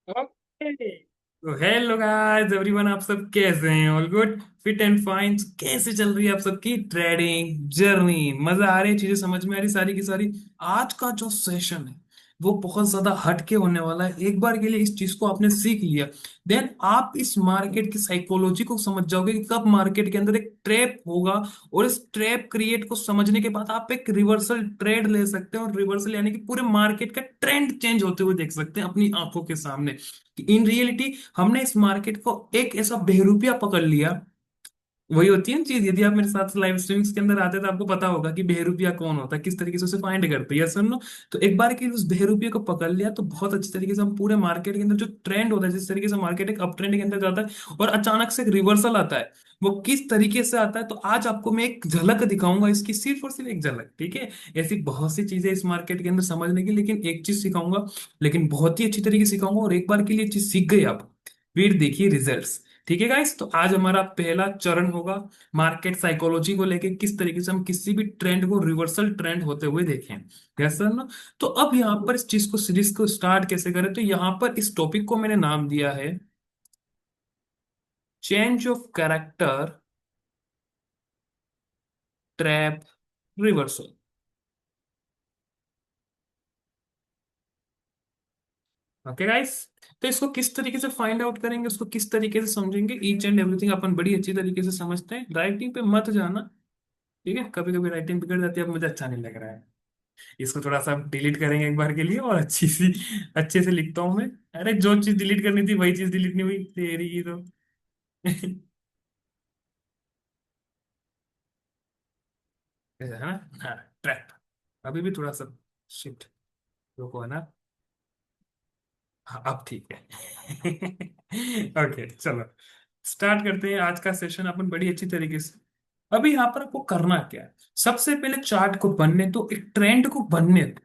Okay. तो hello guys everyone, आप सब कैसे हैं? All good, fit and fine? कैसे चल रही है आप सबकी ट्रेडिंग जर्नी? मजा आ रही है? चीजें समझ में आ रही सारी की सारी? आज का जो सेशन है वो बहुत ज्यादा हटके होने वाला है। एक बार के लिए इस चीज को आपने सीख लिया, देन आप इस मार्केट की साइकोलॉजी को समझ जाओगे कि कब मार्केट के अंदर एक ट्रैप होगा। और इस ट्रैप क्रिएट को समझने के बाद आप एक रिवर्सल ट्रेड ले सकते हैं, और रिवर्सल यानी कि पूरे मार्केट का ट्रेंड चेंज होते हुए देख सकते हैं अपनी आंखों के सामने। कि इन रियलिटी हमने इस मार्केट को एक ऐसा बेहरूपिया पकड़ लिया। वही होती है ना चीज, यदि आप मेरे साथ लाइव स्ट्रीम्स के अंदर आते हैं तो आपको पता होगा कि बेहरूपिया कौन होता है, किस तरीके से उसे फाइंड करते हैं, यस सुन लो। तो एक बार की उस बेहरूपिया को पकड़ लिया तो बहुत अच्छी तरीके से हम पूरे मार्केट के अंदर जो ट्रेंड होता है, जिस तरीके से मार्केट एक अप ट्रेंड के अंदर जाता है और अचानक से एक रिवर्सल आता है, वो किस तरीके से आता है। तो आज आपको मैं एक झलक दिखाऊंगा इसकी, सिर्फ और सिर्फ एक झलक, ठीक है? ऐसी बहुत सी चीजें इस मार्केट के अंदर समझने की, लेकिन एक चीज सिखाऊंगा, लेकिन बहुत ही अच्छी तरीके से सिखाऊंगा। और एक बार के लिए चीज सीख गए आप, फिर देखिए रिजल्ट्स। ठीक है गाइस, तो आज हमारा पहला चरण होगा मार्केट साइकोलॉजी को लेके, किस तरीके से हम किसी भी ट्रेंड को रिवर्सल ट्रेंड होते हुए देखें। कैसा ना? तो अब यहाँ पर इस चीज को, सीरीज को स्टार्ट कैसे करें, तो यहाँ पर इस टॉपिक को मैंने नाम दिया है change of character trap reversal. Okay guys, तो इसको किस तरीके से फाइंड आउट करेंगे, उसको किस तरीके से समझेंगे, ईच एंड एवरीथिंग अपन बड़ी अच्छी तरीके से समझते हैं। राइटिंग पे मत जाना, ठीक है? कभी कभी राइटिंग बिगड़ जाती है, अब मुझे अच्छा नहीं लग रहा है। इसको थोड़ा सा डिलीट करेंगे एक बार के लिए, और अच्छे से लिखता हूँ मैं। अरे जो चीज डिलीट करनी थी वही चीज डिलीट नहीं हुई तेरी की तो। ऐसा है ना? हाँ, ट्रैप। अभी भी थोड़ा सा शिफ्ट, रुको है ना? हाँ, अब ठीक है। ओके चलो, स्टार्ट करते हैं आज का सेशन अपन बड़ी अच्छी तरीके से। अभी यहाँ पर आपको करना क्या है, सबसे पहले चार्ट को बनने तो, एक ट्रेंड को बनने दो।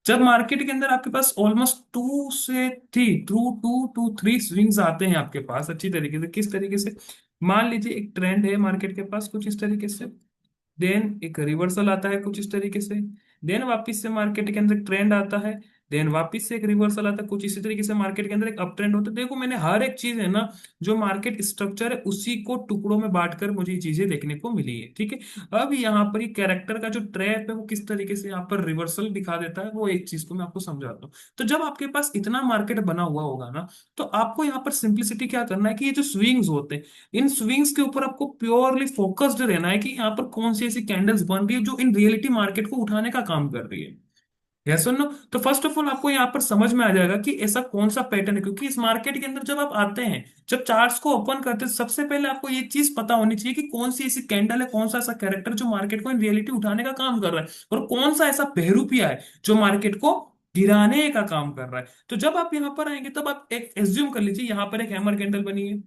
जब मार्केट के अंदर आपके पास ऑलमोस्ट टू थ्री स्विंग्स आते हैं आपके पास अच्छी तरीके से, किस तरीके से? मान लीजिए एक ट्रेंड है मार्केट के पास कुछ इस तरीके से, देन एक रिवर्सल आता है कुछ इस तरीके से, देन वापस से मार्केट के अंदर ट्रेंड आता है, देन वापस से एक रिवर्सल आता है कुछ इसी तरीके से, मार्केट के अंदर एक अप ट्रेंड होता है। देखो मैंने हर एक चीज है ना, जो मार्केट स्ट्रक्चर है उसी को टुकड़ों में बांटकर मुझे ये चीजें देखने को मिली है, ठीक है? अब यहाँ पर ये कैरेक्टर का जो ट्रैप है वो किस तरीके से यहाँ पर रिवर्सल दिखा देता है, वो एक चीज को मैं आपको समझाता हूँ। तो जब आपके पास इतना मार्केट बना हुआ होगा ना, तो आपको यहाँ पर सिंप्लिसिटी क्या करना है कि ये जो स्विंग्स होते हैं, इन स्विंग्स के ऊपर आपको प्योरली फोकस्ड रहना है कि यहाँ पर कौन सी ऐसी कैंडल्स बन रही है जो इन रियलिटी मार्केट को उठाने का काम कर रही है। यस सुन लो। तो फर्स्ट ऑफ ऑल आपको यहाँ पर समझ में आ जाएगा कि ऐसा कौन सा पैटर्न है, क्योंकि इस मार्केट के अंदर जब आप आते हैं, जब चार्ट्स को ओपन करते हैं, सबसे पहले आपको ये चीज पता होनी चाहिए कि कौन सी ऐसी कैंडल है, कौन सा ऐसा कैरेक्टर जो मार्केट को इन रियलिटी उठाने का काम कर रहा है, और कौन सा ऐसा बहरूपिया है जो मार्केट को गिराने का काम कर रहा है। तो जब आप यहाँ पर आएंगे तब आप एक एज्यूम कर लीजिए, यहाँ पर एक हैमर कैंडल बनी है,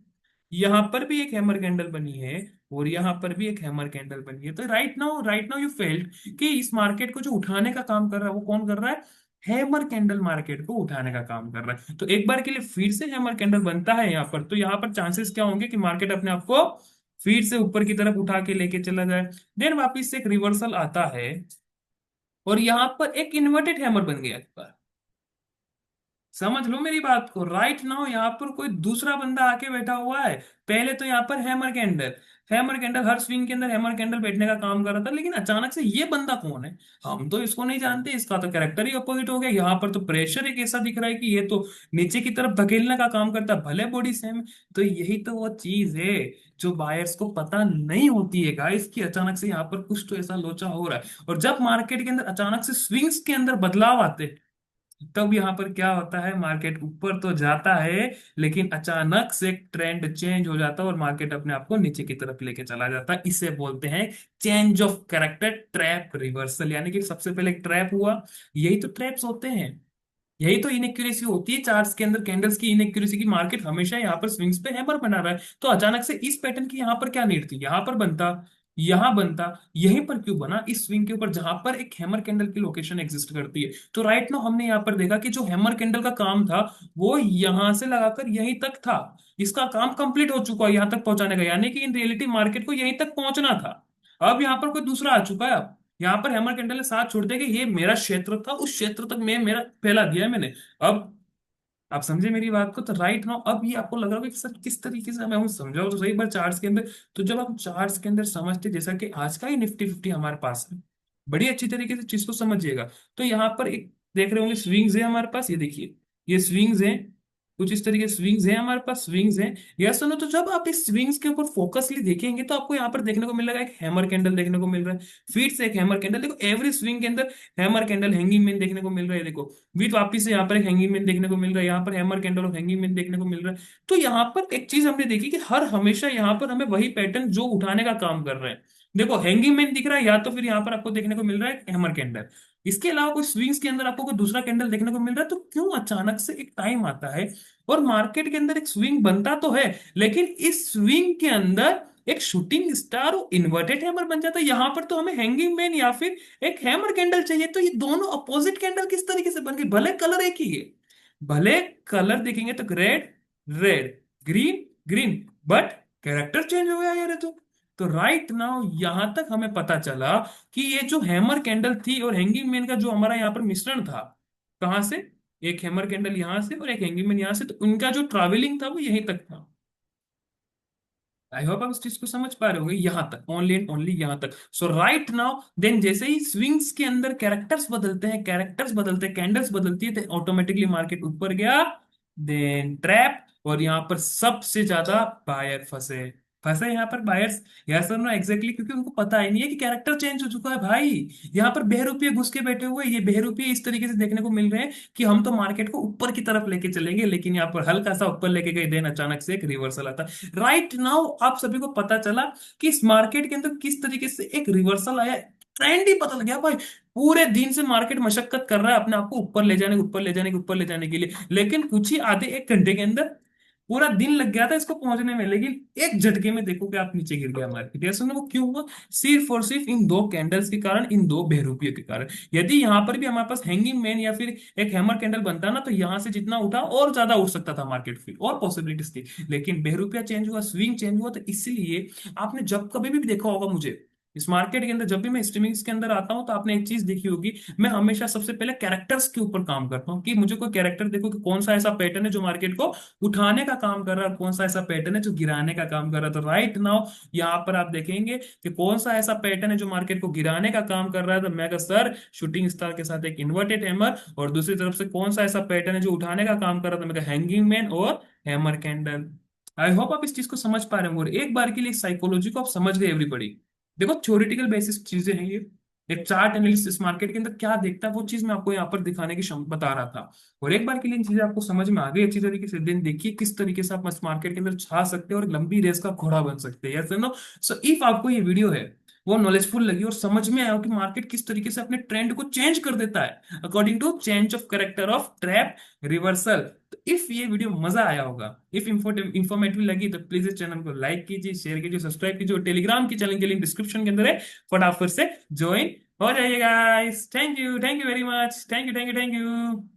यहाँ पर भी एक हैमर कैंडल बनी है, और यहाँ पर भी एक हैमर कैंडल बनी है। तो राइट नाउ यू फेल्ट कि इस मार्केट को जो उठाने का काम कर रहा है वो कौन कर रहा है? हैमर कैंडल मार्केट को उठाने का काम कर रहा है। तो एक बार के लिए फिर से हैमर कैंडल बनता है यहाँ पर, तो यहाँ पर चांसेस क्या होंगे कि मार्केट अपने आप को फिर से ऊपर की तरफ उठा के लेके चला जाए। देन वापिस से एक रिवर्सल आता है, और यहाँ पर एक इन्वर्टेड हैमर बन गया इस बार। समझ लो मेरी बात को, राइट नाउ यहाँ पर कोई दूसरा बंदा आके बैठा हुआ है। पहले तो यहाँ पर हैमर कैंडल हर स्विंग के अंदर हैमर कैंडल बैठने का काम कर रहा था, लेकिन अचानक से ये बंदा कौन है? हम तो इसको नहीं जानते, इसका तो कैरेक्टर ही अपोजिट हो गया। यहाँ पर तो प्रेशर एक ऐसा दिख रहा है कि ये तो नीचे की तरफ धकेलने का काम करता है, भले बॉडी सेम है। तो यही तो वो चीज है जो बायर्स को पता नहीं होती है गाइस, कि अचानक से यहाँ पर कुछ तो ऐसा लोचा हो रहा है। और जब मार्केट के अंदर अचानक से स्विंग्स के अंदर बदलाव आते हैं, तब यहाँ पर क्या होता है, मार्केट ऊपर तो जाता है, लेकिन अचानक से ट्रेंड चेंज हो जाता है और मार्केट अपने आप को नीचे की तरफ लेके चला जाता है। इसे बोलते हैं change of character trap reversal, यानी कि सबसे पहले एक ट्रैप हुआ। यही तो ट्रैप्स होते हैं, यही तो इनएक्यूरेसी होती है चार्ट्स के अंदर, कैंडल्स की इनएक्यूरेसी की। मार्केट हमेशा यहाँ पर स्विंग्स पे हैमर बना रहा है, तो अचानक से इस पैटर्न की यहाँ पर क्या नीड थी? यहाँ पर बनता, यहाँ बनता, यहीं पर क्यों बना? इस स्विंग के ऊपर जहां पर एक हैमर कैंडल की लोकेशन एग्जिस्ट करती है। तो राइट नाउ हमने यहाँ पर देखा कि जो हैमर कैंडल का काम था वो यहां से लगाकर यहीं तक था, इसका काम कंप्लीट हो चुका है यहाँ तक पहुंचाने का, यानी कि इन रियलिटी मार्केट को यहीं तक पहुंचना था। अब यहाँ पर कोई दूसरा आ चुका है। अब यहाँ पर हैमर कैंडल ने साथ छोड़ दिया कि ये मेरा क्षेत्र था, उस क्षेत्र तक मैं मेरा फैला दिया है मैंने। अब आप समझे मेरी बात को? तो राइट नाउ अब ये आपको लग रहा होगा कि सर किस तरीके से मैं हूँ, समझाओ तो सही बार चार्ट्स के अंदर। तो जब आप चार्ट्स के अंदर समझते, जैसा कि आज का ही निफ्टी फिफ्टी हमारे पास है, बड़ी अच्छी तरीके से चीज को समझिएगा। तो यहाँ पर एक देख रहे होंगे स्विंग्स है हमारे पास, ये देखिए ये स्विंग्स हैं, कुछ इस तरीके स्विंग्स हैं हमारे पास, स्विंग्स हैं। यस सुनो, तो जब आप इस स्विंग्स के ऊपर फोकसली देखेंगे तो आपको यहाँ पर देखने को मिल रहा है एक हैमर कैंडल देखने को मिल रहा है, फिर से एक हैमर कैंडल। देखो एवरी स्विंग के अंदर हैमर कैंडल, हैंगिंग मैन देखने को मिल रहा है, देखो विथ वापिस से यहाँ पर एक हैंगिंग मैन देखने को मिल रहा है, यहाँ पर हैमर कैंडल और हैंगिंग मैन देखने को मिल रहा है। तो यहाँ पर एक चीज हमने देखी कि हर हमेशा यहाँ पर हमें वही पैटर्न जो उठाने का काम कर रहे हैं। देखो हैंगिंग मैन दिख रहा है, या तो फिर यहाँ पर आपको देखने को मिल रहा है हैमर कैंडल। इसके अलावा कोई स्विंग्स के अंदर आपको कोई दूसरा कैंडल देखने को मिल रहा है, तो क्यों अचानक से एक टाइम आता है और मार्केट के अंदर एक स्विंग बनता तो है, लेकिन इस स्विंग के अंदर एक शूटिंग स्टार और इन्वर्टेड हैमर बन जाता है। यहां पर तो हमें हैंगिंग मैन या फिर एक हैमर कैंडल चाहिए। तो ये दोनों अपोजिट कैंडल किस तरीके से बन गई? भले कलर एक ही है, भले कलर देखेंगे तो red red, green green, but character change हो गया यार ये तो राइट नाउ यहां तक हमें पता चला कि ये जो हैमर कैंडल थी और हैंगिंग मैन का जो हमारा यहाँ पर मिश्रण था, कहाँ से, एक हैमर कैंडल यहां से और एक हैंगिंग मैन यहां से, तो उनका जो ट्रैवलिंग था वो यहीं तक था। आई होप आप इस चीज को समझ पा रहे होंगे, यहां तक, ओनली एंड ओनली यहां तक। सो राइट नाउ देन जैसे ही स्विंग्स के अंदर कैरेक्टर्स बदलते हैं, कैरेक्टर्स बदलते हैं, कैंडल्स बदलती है, तो ऑटोमेटिकली मार्केट ऊपर गया, देन ट्रैप, और यहाँ पर सबसे ज्यादा बायर फंसे। फंसे यहाँ पर बायर्स, यस और नो एग्जैक्टली, क्योंकि उनको पता ही नहीं है कि कैरेक्टर चेंज हो चुका है भाई। यहाँ पर बहरूपिये घुस के बैठे हुए, ये बहरूपिये इस तरीके से देखने को मिल रहे हैं कि हम तो मार्केट को ऊपर की तरफ लेके चलेंगे, लेकिन यहाँ पर हल्का सा ऊपर लेके गए, देन अचानक से एक रिवर्सल आता। राइट नाउ आप सभी को पता चला कि इस मार्केट के अंदर किस तरीके से एक रिवर्सल आया, ट्रेंड ही बदल गया भाई। पूरे दिन से मार्केट मशक्कत कर रहा है अपने आप को ऊपर ले जाने, ऊपर ले जाने, ऊपर ले जाने के लिए, लेकिन कुछ ही आधे एक घंटे के अंदर पूरा दिन लग गया था इसको पहुंचने में, लेकिन एक झटके में देखो कि आप नीचे गिर गया मार्केट। यस वो क्यों हुआ? सिर्फ और सिर्फ इन दो कैंडल्स के कारण, इन दो बहरूपियों के कारण। यदि यहां पर भी हमारे पास हैंगिंग मैन या फिर एक हैमर कैंडल बनता ना, तो यहां से जितना उठा और ज्यादा उठ सकता था मार्केट, फिर और पॉसिबिलिटीज थी, लेकिन बहरूपिया चेंज हुआ, स्विंग चेंज हुआ। तो इसलिए आपने जब कभी भी देखा होगा मुझे इस मार्केट के अंदर, जब भी मैं स्ट्रीमिंग्स के अंदर आता हूं, तो आपने एक चीज देखी होगी, मैं हमेशा सबसे पहले कैरेक्टर्स के ऊपर काम करता हूँ कि मुझे कोई कैरेक्टर देखो कि कौन सा ऐसा पैटर्न है जो मार्केट को उठाने का काम कर रहा है और कौन सा ऐसा पैटर्न है जो गिराने का काम कर रहा है। तो राइट नाउ यहाँ पर आप देखेंगे कि कौन सा ऐसा पैटर्न है जो मार्केट को गिराने का काम कर रहा है, तो मैं कहा सर शूटिंग स्टार के साथ एक इन्वर्टेड हैमर, और दूसरी तरफ से कौन सा ऐसा पैटर्न है जो उठाने का काम कर रहा था, मैं कहा हैंगिंग मैन और हैमर कैंडल। आई होप आप इस चीज को समझ पा रहे होंगे, और एक बार के लिए साइकोलॉजी को आप समझ गए एवरीबॉडी। देखो थ्योरेटिकल बेसिस चीजें हैं ये, एक चार्ट एनालिसिस मार्केट के अंदर क्या देखता है वो चीज मैं आपको यहाँ पर दिखाने की बता रहा था। और एक बार के लिए इन चीजें आपको समझ में आ गई अच्छी तरीके से, दिन देखिए किस तरीके से आप इस मार्केट के अंदर छा सकते हैं और लंबी रेस का घोड़ा बन सकते हैं। Yes no? सो इफ आपको ये वीडियो है वो नॉलेजफुल लगी और समझ में आया हो कि मार्केट किस तरीके से अपने ट्रेंड को चेंज कर देता है according to change of character of trap, reversal, तो इफ ये वीडियो मजा आया होगा, इफ इंफॉर्मेटिव लगी, तो प्लीज इस चैनल को लाइक कीजिए, शेयर कीजिए, सब्सक्राइब कीजिए, और टेलीग्राम की चैनल के लिंक डिस्क्रिप्शन के अंदर है, फटाफट से ज्वाइन हो जाइए guys. Thank you very much, thank you thank you thank you.